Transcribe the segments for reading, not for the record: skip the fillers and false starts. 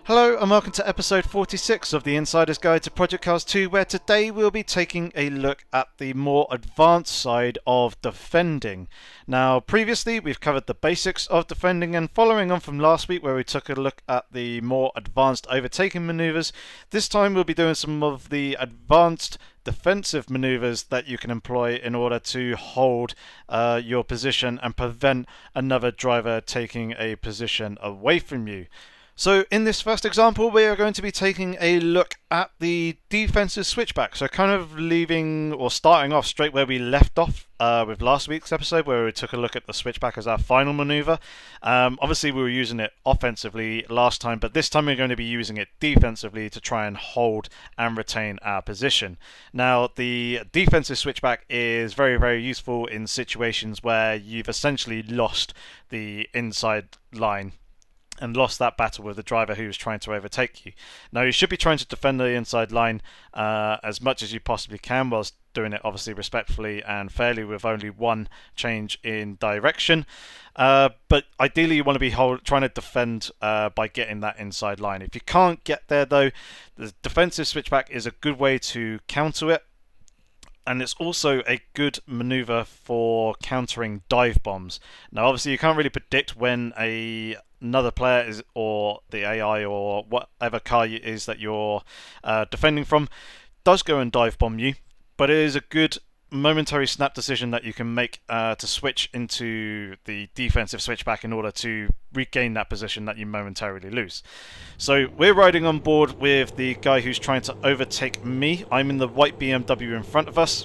Hello and welcome to episode 46 of the Insider's Guide to Project Cars 2, where today we'll be taking a look at the more advanced side of defending. Now previously we've covered the basics of defending, and following on from last week where we took a look at the more advanced overtaking maneuvers, this time we'll be doing some of the advanced defensive maneuvers that you can employ in order to hold your position and prevent another driver taking a position away from you. So in this first example, we are going to be taking a look at the defensive switchback. So kind of leaving or starting off straight where we left off with last week's episode, where we took a look at the switchback as our final maneuver. Obviously we were using it offensively last time, but this time we're going to be using it defensively to try and hold and retain our position. Now the defensive switchback is very useful in situations where you've essentially lost the inside line and lost that battle with the driver who was trying to overtake you. Now you should be trying to defend the inside line as much as you possibly can, whilst doing it obviously respectfully and fairly with only one change in direction. But ideally you want to be trying to defend by getting that inside line. If you can't get there though, the defensive switchback is a good way to counter it. And it's also a good maneuver for countering dive bombs. Now obviously you can't really predict when another player is, or the AI or whatever car is that you're defending from, does go and dive bomb you, but it is a good momentary snap decision that you can make to switch into the defensive switchback in order to regain that position that you momentarily lose. So we're riding on board with the guy who's trying to overtake me. I'm in the white BMW in front of us,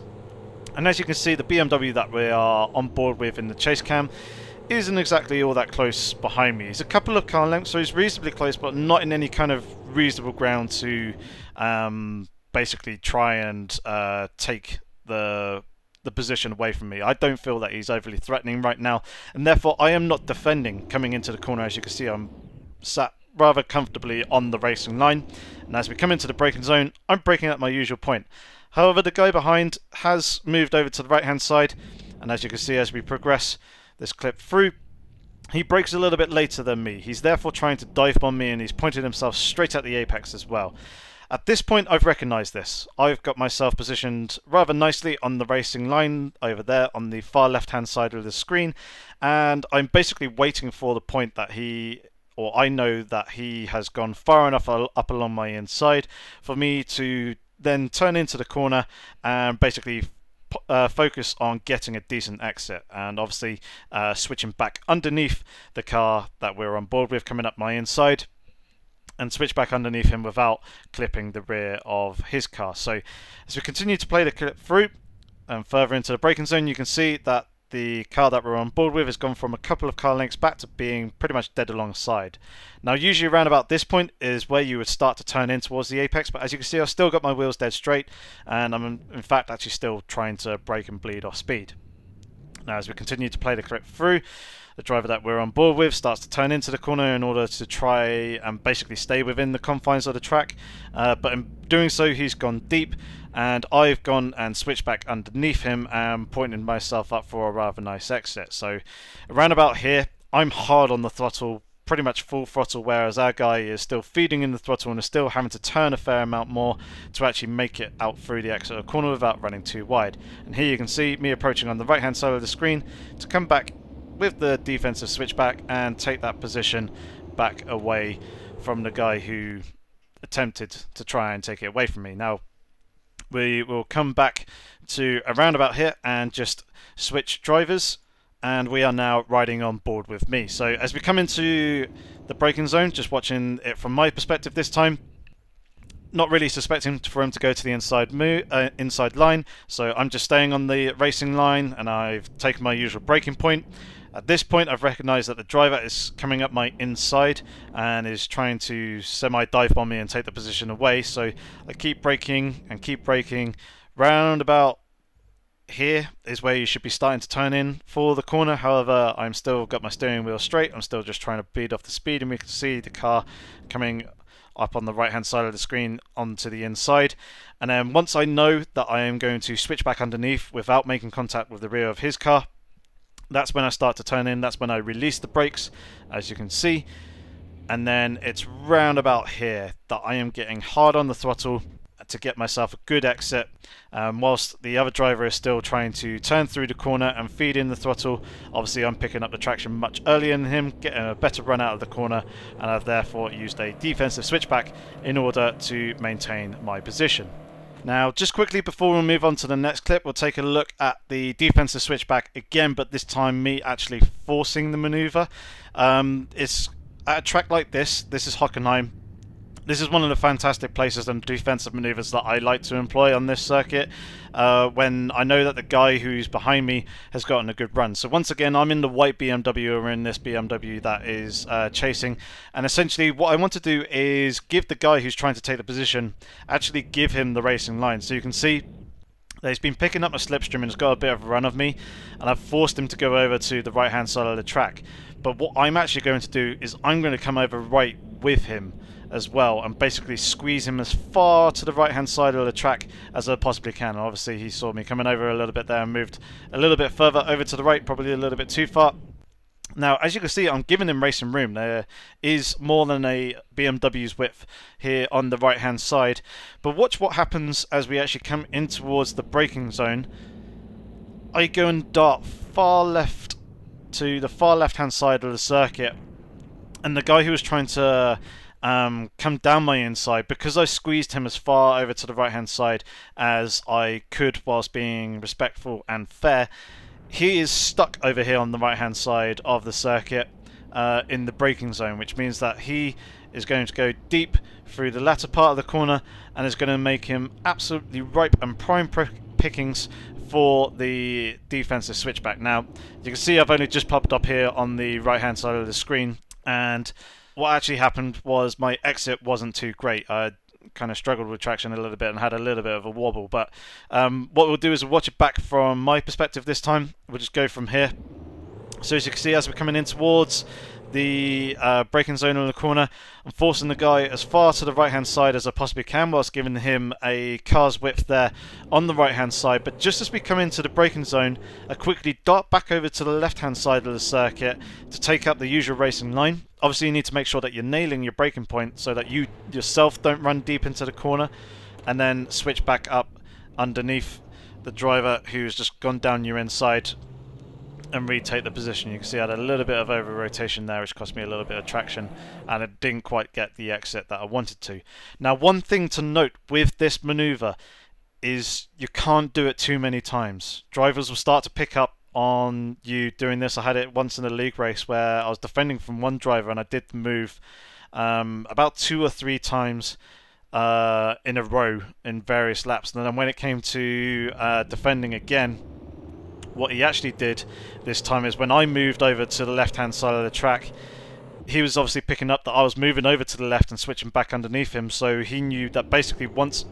and as you can see, the BMW that we are on board with in the chase cam isn't exactly all that close behind me. He's a couple of car lengths, so he's reasonably close, but not in any kind of reasonable ground to basically try and take the position away from me. I don't feel that he's overly threatening right now, and therefore I am not defending coming into the corner. As you can see, I'm sat rather comfortably on the racing line, and as we come into the braking zone, I'm braking at my usual point. However, the guy behind has moved over to the right hand side, and as you can see, as we progress this clip through, he brakes a little bit later than me. He's therefore trying to dive bomb me, and he's pointed himself straight at the apex as well. At this point I've recognised this. I've got myself positioned rather nicely on the racing line over there on the far left hand side of the screen, and I'm basically waiting for the point that I know that he has gone far enough up along my inside for me to then turn into the corner and basically focus on getting a decent exit, and obviously switching back underneath the car that we're on board with coming up my inside, and switch back underneath him without clipping the rear of his car. So as we continue to play the clip through and further into the braking zone, you can see that the car that we're on board with has gone from a couple of car lengths back to being pretty much dead alongside. Now usually around about this point is where you would start to turn in towards the apex, but as you can see I've still got my wheels dead straight, and I'm in fact actually still trying to brake and bleed off speed. Now as we continue to play the clip through, the driver that we're on board with starts to turn into the corner in order to try and basically stay within the confines of the track, but in doing so he's gone deep, and I've gone and switched back underneath him and pointed myself up for a rather nice exit. So around about here I'm hard on the throttle, pretty much full throttle, whereas our guy is still feeding in the throttle and is still having to turn a fair amount more to actually make it out through the exit of the corner without running too wide. And here you can see me approaching on the right hand side of the screen to come back with the defensive switchback and take that position back away from the guy who attempted to try and take it away from me. Now we will come back to around about here and just switch drivers, and we are now riding on board with me. So as we come into the braking zone, just watching it from my perspective this time, not really suspecting for him to go to the inside line, so I'm just staying on the racing line and I've taken my usual braking point. At this point I've recognised that the driver is coming up my inside and is trying to semi-dive bomb me and take the position away, so I keep braking and keep braking. Round about here is where you should be starting to turn in for the corner. However, I'm still got my steering wheel straight, I'm still just trying to beat off the speed, and we can see the car coming up on the right hand side of the screen onto the inside. And then once I know that I am going to switch back underneath without making contact with the rear of his car, that's when I start to turn in, that's when I release the brakes, as you can see. and then it's round about here that I am getting hard on the throttle to get myself a good exit, whilst the other driver is still trying to turn through the corner and feed in the throttle. Obviously I'm picking up the traction much earlier than him, getting a better run out of the corner, and I've therefore used a defensive switchback in order to maintain my position. Now, just quickly before we move on to the next clip, we'll take a look at the defensive switchback again, but this time me actually forcing the maneuver. It's at a track like this is Hockenheim. This is one of the fantastic places and defensive maneuvers that I like to employ on this circuit when I know that the guy who's behind me has gotten a good run. So once again, I'm in the white BMW, or in this BMW that is chasing, and essentially what I want to do is give the guy who's trying to take the position, actually give him the racing line. So you can see that he's been picking up my slipstream and has got a bit of a run of me, and I've forced him to go over to the right hand side of the track. But what I'm actually going to do is I'm going to come over right with him as well and basically squeeze him as far to the right hand side of the track as I possibly can. And obviously he saw me coming over a little bit there and moved a little bit further over to the right, probably a little bit too far. Now, as you can see, I'm giving him racing room. There is more than a BMW's width here on the right hand side. But watch what happens as we actually come in towards the braking zone. I go and dart far left to the far left hand side of the circuit, and the guy who was trying to come down my inside, because I squeezed him as far over to the right hand side as I could whilst being respectful and fair, he is stuck over here on the right hand side of the circuit in the braking zone, which means that he is going to go deep through the latter part of the corner and is going to make him absolutely ripe and prime pickings for the defensive switchback. Now you can see I've only just popped up here on the right hand side of the screen, and what actually happened was my exit wasn't too great. I kind of struggled with traction a little bit and had a little bit of a wobble, but what we'll do is we'll watch it back from my perspective this time. We'll just go from here. So as you can see, as we're coming in towards the braking zone on the corner, I'm forcing the guy as far to the right hand side as I possibly can, whilst giving him a car's width there on the right hand side. But just as we come into the braking zone, I quickly dart back over to the left hand side of the circuit to take up the usual racing line. Obviously you need to make sure that you're nailing your braking point so that you yourself don't run deep into the corner, and then switch back up underneath the driver who's just gone down your inside and retake the position. You can see I had a little bit of over rotation there, which cost me a little bit of traction, and it didn't quite get the exit that I wanted to. Now, one thing to note with this maneuver is you can't do it too many times. Drivers will start to pick up on you doing this. I had it once in a league race where I was defending from one driver and I did the move about 2 or 3 times in a row in various laps, and then when it came to defending again, what he actually did this time is when I moved over to the left hand side of the track, he was obviously picking up that I was moving over to the left and switching back underneath him, so he knew that basically once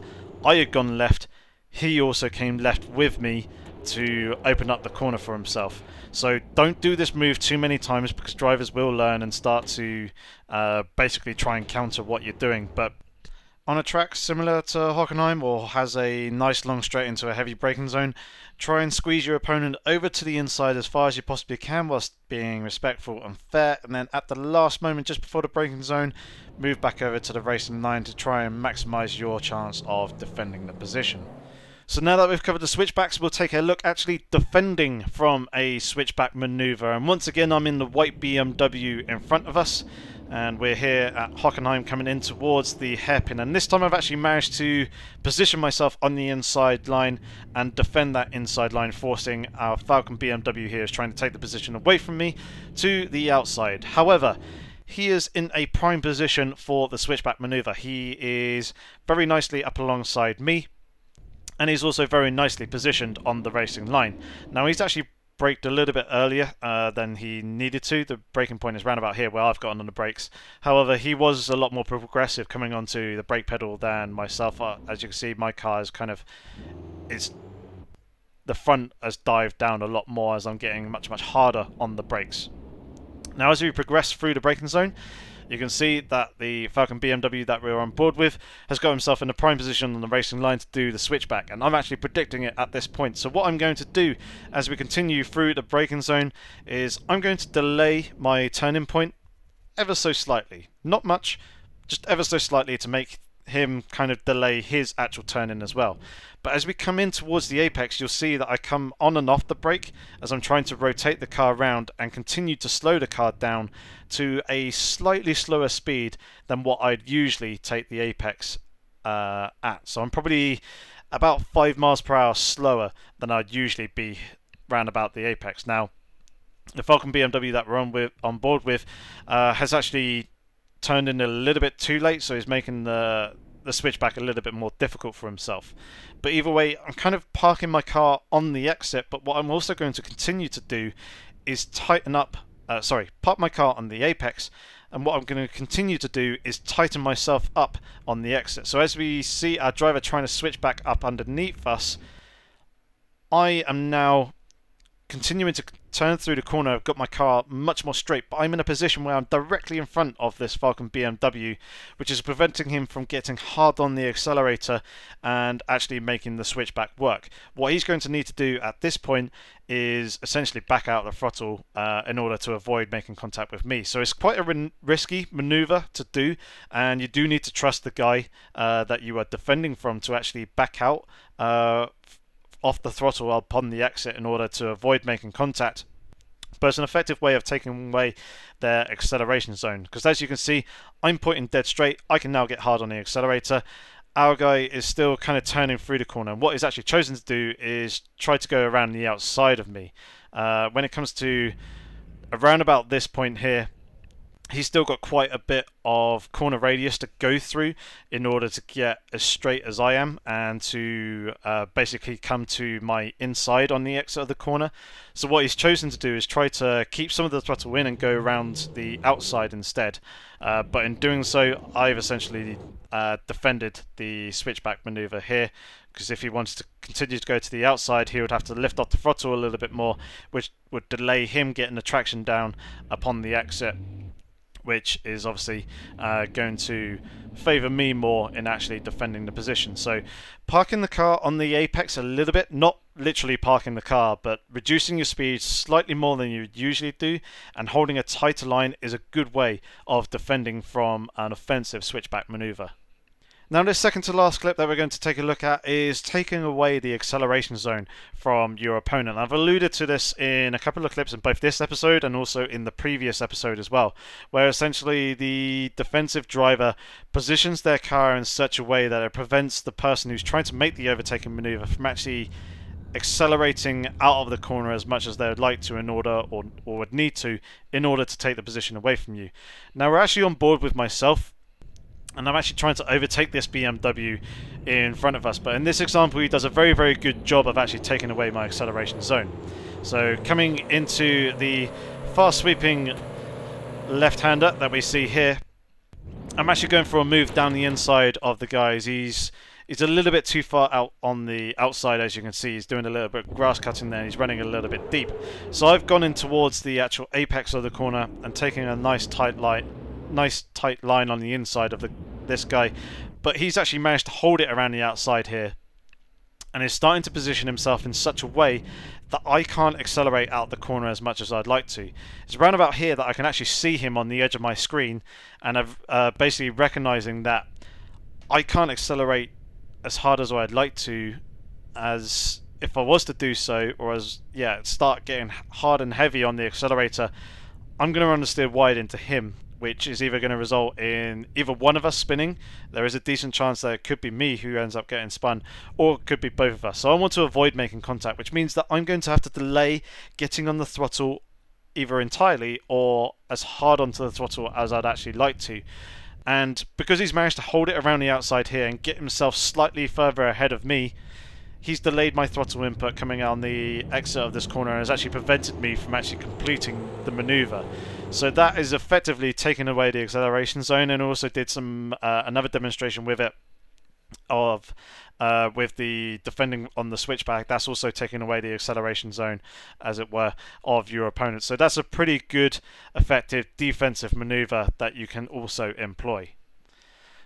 I had gone left, he also came left with me to open up the corner for himself. So don't do this move too many times, because drivers will learn and start to basically try and counter what you're doing. But on a track similar to Hockenheim, or has a nice long straight into a heavy braking zone, try and squeeze your opponent over to the inside as far as you possibly can whilst being respectful and fair, and then at the last moment just before the braking zone, move back over to the racing line to try and maximise your chance of defending the position. So now that we've covered the switchbacks, we'll take a look actually defending from a switchback manoeuvre. And once again, I'm in the white BMW in front of us, and we're here at Hockenheim coming in towards the hairpin. And this time I've actually managed to position myself on the inside line and defend that inside line, forcing our Falcon BMW here is trying to take the position away from me to the outside. However, he is in a prime position for the switchback manoeuvre. He is very nicely up alongside me, and he's also very nicely positioned on the racing line. Now he's actually braked a little bit earlier than he needed to. The braking point is round about here where I've gotten on the brakes. However, he was a lot more progressive coming onto the brake pedal than myself. As you can see, my car is the front has dived down a lot more as I'm getting much harder on the brakes. Now as we progress through the braking zone, you can see that the Falcon BMW that we're on board with has got himself in a prime position on the racing line to do the switchback, and I'm actually predicting it at this point. So what I'm going to do as we continue through the braking zone is I'm going to delay my turning point ever so slightly. Not much, just ever so slightly to make him kind of delay his actual turn in as well. But as we come in towards the apex, you'll see that I come on and off the brake as I'm trying to rotate the car around and continue to slow the car down to a slightly slower speed than what I'd usually take the apex at. So I'm probably about 5 miles per hour slower than I'd usually be round about the apex. Now, the Falcon BMW that we're on board with has actually turned in a little bit too late, so he's making the switchback a little bit more difficult for himself. But either way, I'm kind of parking my car on the exit, but what I'm also going to continue to do is park my car on the apex, and what I'm going to continue to do is tighten myself up on the exit. So as we see our driver trying to switch back up underneath us, I am now continuing to turn through the corner. I've got my car much more straight, but I'm in a position where I'm directly in front of this Falcon BMW, which is preventing him from getting hard on the accelerator and actually making the switchback work. What he's going to need to do at this point is essentially back out the throttle in order to avoid making contact with me. So it's quite a risky maneuver to do, and you do need to trust the guy that you are defending from to actually back out off the throttle upon the exit in order to avoid making contact. But it's an effective way of taking away their acceleration zone, because as you can see, I'm pointing dead straight. I can now get hard on the accelerator. Our guy is still kind of turning through the corner, and what he's actually chosen to do is try to go around the outside of me. When it comes to around about this point here, he's still got quite a bit of corner radius to go through in order to get as straight as I am and to basically come to my inside on the exit of the corner. So what he's chosen to do is try to keep some of the throttle in and go around the outside instead. But in doing so, I've essentially defended the switchback maneuver here, because if he wanted to continue to go to the outside, he would have to lift off the throttle a little bit more, which would delay him getting the traction down upon the exit, which is obviously going to favour me more in actually defending the position. So parking the car on the apex a little bit, not literally parking the car, but reducing your speed slightly more than you would usually do and holding a tighter line is a good way of defending from an offensive switchback manoeuvre. Now this second to last clip that we're going to take a look at is taking away the acceleration zone from your opponent. I've alluded to this in a couple of clips in both this episode and also in the previous episode as well, where essentially the defensive driver positions their car in such a way that it prevents the person who's trying to make the overtaking maneuver from actually accelerating out of the corner as much as they would like to in order, or would need to, in order to take the position away from you. Now we're actually on board with myself, and I'm actually trying to overtake this BMW in front of us, but in this example he does a very, very good job of actually taking away my acceleration zone. So coming into the fast sweeping left-hander that we see here, I'm actually going for a move down the inside of the guys. He's a little bit too far out on the outside, as you can see. He's doing a little bit of grass cutting there, and he's running a little bit deep. So I've gone in towards the actual apex of the corner and taking a nice tight line on the inside of this guy, but he's actually managed to hold it around the outside here and is starting to position himself in such a way that I can't accelerate out the corner as much as I'd like to. It's around about here that I can actually see him on the edge of my screen, and I've basically recognizing that I can't accelerate as hard as I'd like to, as if I was to do so, or start getting hard and heavy on the accelerator, I'm going to run the steer wide into him, which is either going to result in either one of us spinning. There is a decent chance that it could be me who ends up getting spun, or it could be both of us. So I want to avoid making contact, which means that I'm going to have to delay getting on the throttle either entirely or as hard onto the throttle as I'd actually like to. And because he's managed to hold it around the outside here and get himself slightly further ahead of me, he's delayed my throttle input coming out on the exit of this corner and has actually prevented me from actually completing the maneuver. So that is effectively taking away the acceleration zone, and also did some another demonstration with it of with the defending on the switchback. That's also taking away the acceleration zone, as it were, of your opponent. So that's a pretty good effective defensive maneuver that you can also employ.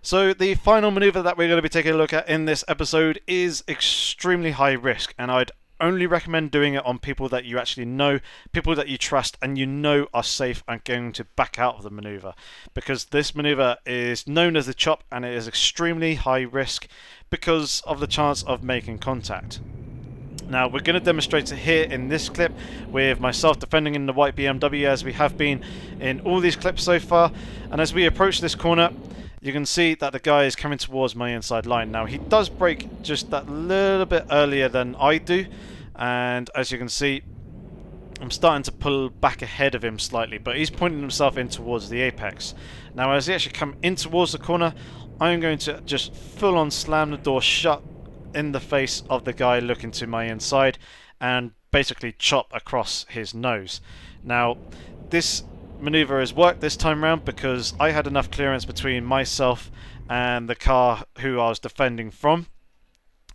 So the final maneuver that we're going to be taking a look at in this episode is extremely high risk, and I'd only recommend doing it on people that you actually know, people that you trust and you know are safe and going to back out of the maneuver, because this maneuver is known as the chop and it is extremely high risk because of the chance of making contact. Now we're going to demonstrate it here in this clip with myself defending in the white BMW, as we have been in all these clips so far. And as we approach this corner, you can see that the guy is coming towards my inside line. Now he does brake just that little bit earlier than I do, and as you can see, I'm starting to pull back ahead of him slightly, but he's pointing himself in towards the apex. Now as he actually come in towards the corner, I'm going to just full on slam the door shut in the face of the guy looking to my inside and basically chop across his nose. Now this maneuver has worked this time round because I had enough clearance between myself and the car who I was defending from.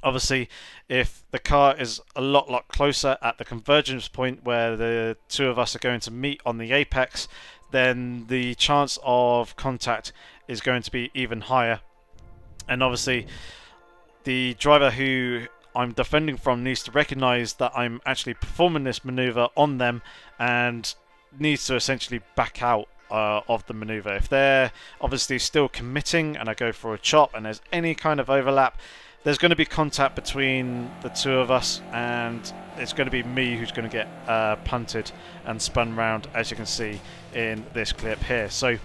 Obviously, if the car is a lot closer at the convergence point where the two of us are going to meet on the apex, then the chance of contact is going to be even higher. And obviously, the driver who I'm defending from needs to recognize that I'm actually performing this maneuver on them and needs to essentially back out of the maneuver. If they're obviously still committing and I go for a chop and there's any kind of overlap, there's going to be contact between the two of us and it's going to be me who's going to get punted and spun round, as you can see in this clip here. So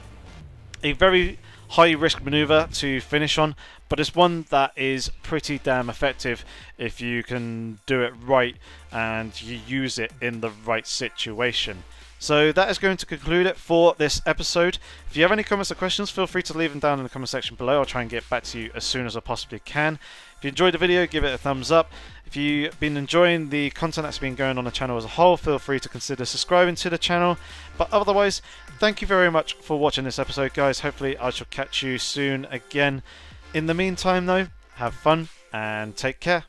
a very high risk maneuver to finish on, but it's one that is pretty damn effective if you can do it right and you use it in the right situation. So that is going to conclude it for this episode. If you have any comments or questions, feel free to leave them down in the comment section below. I'll try and get back to you as soon as I possibly can. If you enjoyed the video, give it a thumbs up. If you've been enjoying the content that's been going on the channel as a whole, feel free to consider subscribing to the channel. But otherwise, thank you very much for watching this episode, guys. Hopefully I shall catch you soon again. In the meantime though, have fun and take care.